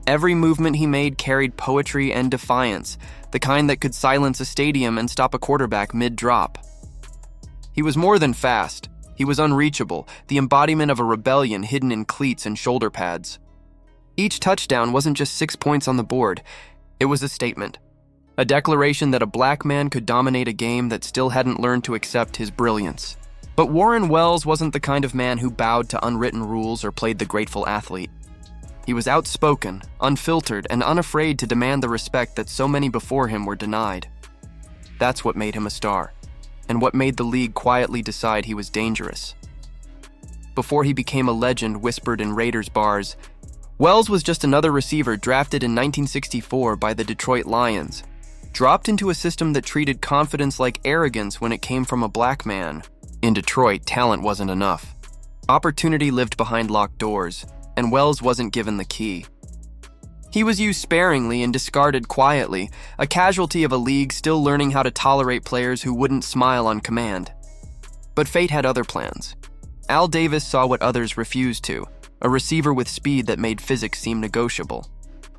Every movement he made carried poetry and defiance, the kind that could silence a stadium and stop a quarterback mid-drop. He was more than fast. He was unreachable, the embodiment of a rebellion hidden in cleats and shoulder pads. Each touchdown wasn't just 6 points on the board. It was a statement. A declaration that a black man could dominate a game that still hadn't learned to accept his brilliance. But Warren Wells wasn't the kind of man who bowed to unwritten rules or played the grateful athlete. He was outspoken, unfiltered, and unafraid to demand the respect that so many before him were denied. That's what made him a star, and what made the league quietly decide he was dangerous. Before he became a legend whispered in Raiders bars, Wells was just another receiver drafted in 1964 by the Detroit Lions, dropped into a system that treated confidence like arrogance when it came from a black man. In Detroit, talent wasn't enough. Opportunity lived behind locked doors, and Wells wasn't given the key. He was used sparingly and discarded quietly, a casualty of a league still learning how to tolerate players who wouldn't smile on command. But fate had other plans. Al Davis saw what others refused to, a receiver with speed that made physics seem negotiable.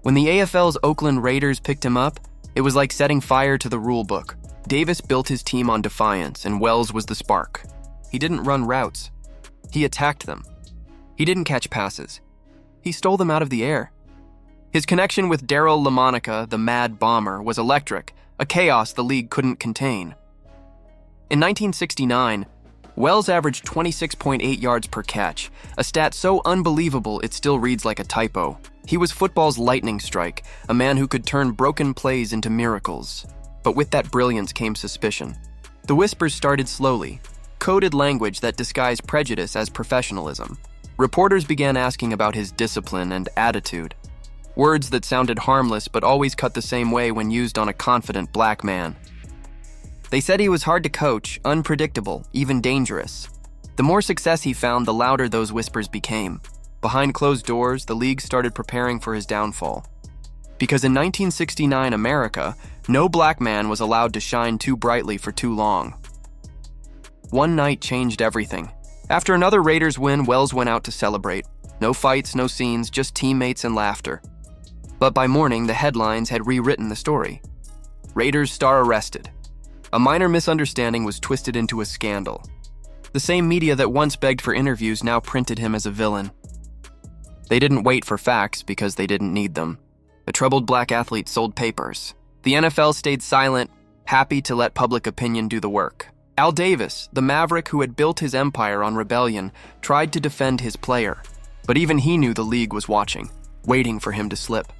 When the AFL's Oakland Raiders picked him up, it was like setting fire to the rule book. Davis built his team on defiance, and Wells was the spark. He didn't run routes. He attacked them. He didn't catch passes. He stole them out of the air. His connection with Daryl LaMonica, the Mad Bomber, was electric, a chaos the league couldn't contain. In 1969, Wells averaged 26.8 yards per catch, a stat so unbelievable it still reads like a typo. He was football's lightning strike, a man who could turn broken plays into miracles. But with that brilliance came suspicion. The whispers started slowly, coded language that disguised prejudice as professionalism. Reporters began asking about his discipline and attitude, words that sounded harmless but always cut the same way when used on a confident black man. They said he was hard to coach, unpredictable, even dangerous. The more success he found, the louder those whispers became. Behind closed doors, the league started preparing for his downfall. Because in 1969 America, no black man was allowed to shine too brightly for too long. One night changed everything. After another Raiders win, Wells went out to celebrate. No fights, no scenes, just teammates and laughter. But by morning, the headlines had rewritten the story. Raiders star arrested. A minor misunderstanding was twisted into a scandal. The same media that once begged for interviews now printed him as a villain. They didn't wait for facts because they didn't need them. A troubled black athlete sold papers. The NFL stayed silent, happy to let public opinion do the work. Al Davis, the maverick who had built his empire on rebellion, tried to defend his player. But even he knew the league was watching, waiting for him to slip.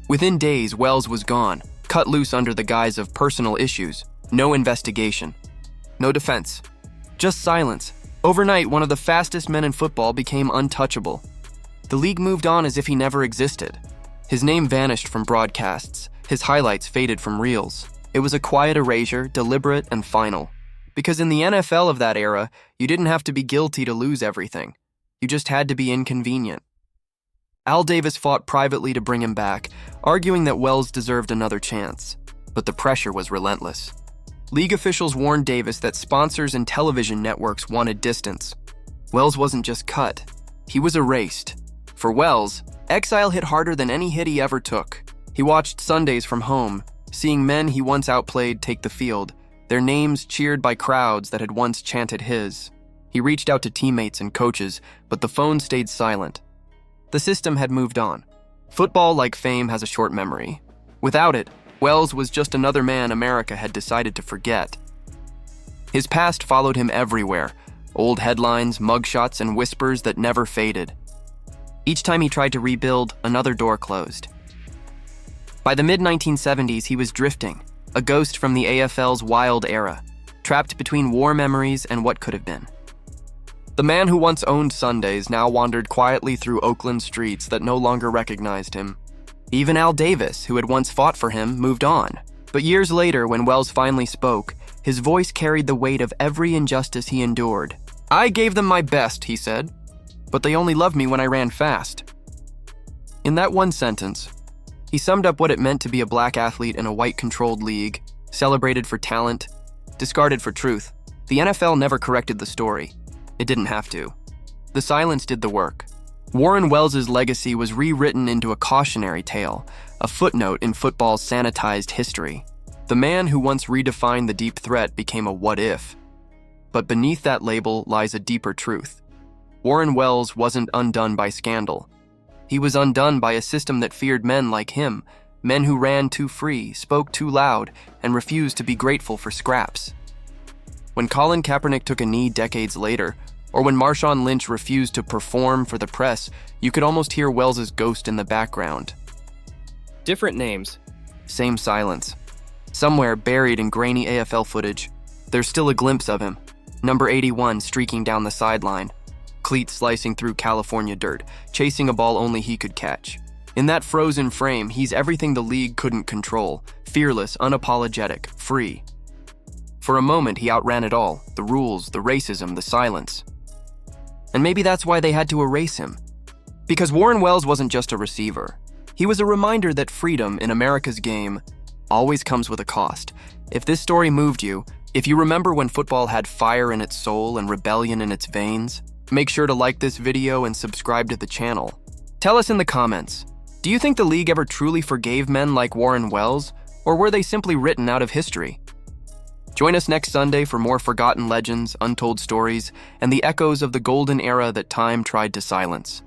Within days, Wells was gone, cut loose under the guise of personal issues. No investigation. No defense. Just silence. Overnight, one of the fastest men in football became untouchable. The league moved on as if he never existed. His name vanished from broadcasts. His highlights faded from reels. It was a quiet erasure, deliberate and final. Because in the NFL of that era, you didn't have to be guilty to lose everything. You just had to be inconvenient. Al Davis fought privately to bring him back, arguing that Wells deserved another chance. But the pressure was relentless. League officials warned Davis that sponsors and television networks wanted distance. Wells wasn't just cut. He was erased. For Wells, exile hit harder than any hit he ever took. He watched Sundays from home, seeing men he once outplayed take the field, their names cheered by crowds that had once chanted his. He reached out to teammates and coaches, but the phone stayed silent. The system had moved on. Football, like fame, has a short memory. Without it, Wells was just another man America had decided to forget. His past followed him everywhere, old headlines, mugshots, and whispers that never faded. Each time he tried to rebuild, another door closed. By the mid-1970s, he was drifting, a ghost from the AFL's wild era, trapped between war memories and what could have been. The man who once owned Sundays now wandered quietly through Oakland streets that no longer recognized him. Even Al Davis, who had once fought for him, moved on. But years later, when Wells finally spoke, his voice carried the weight of every injustice he endured. "I gave them my best," he said, "but they only loved me when I ran fast." In that one sentence, he summed up what it meant to be a black athlete in a white-controlled league, celebrated for talent, discarded for truth. The NFL never corrected the story. It didn't have to. The silence did the work. Warren Wells's legacy was rewritten into a cautionary tale, a footnote in football's sanitized history. The man who once redefined the deep threat became a what-if. But beneath that label lies a deeper truth. Warren Wells wasn't undone by scandal. He was undone by a system that feared men like him, men who ran too free, spoke too loud, and refused to be grateful for scraps. When Colin Kaepernick took a knee decades later, or when Marshawn Lynch refused to perform for the press, you could almost hear Wells's ghost in the background. Different names, same silence. Somewhere buried in grainy AFL footage, there's still a glimpse of him, number 81 streaking down the sideline, cleats slicing through California dirt, chasing a ball only he could catch. In that frozen frame, he's everything the league couldn't control, fearless, unapologetic, free. For a moment, he outran it all, the rules, the racism, the silence. And maybe that's why they had to erase him. Because Warren Wells wasn't just a receiver. He was a reminder that freedom in America's game always comes with a cost. If this story moved you, if you remember when football had fire in its soul and rebellion in its veins, make sure to like this video and subscribe to the channel. Tell us in the comments, do you think the league ever truly forgave men like Warren Wells, or were they simply written out of history? Join us next Sunday for more forgotten legends, untold stories, and the echoes of the golden era that time tried to silence.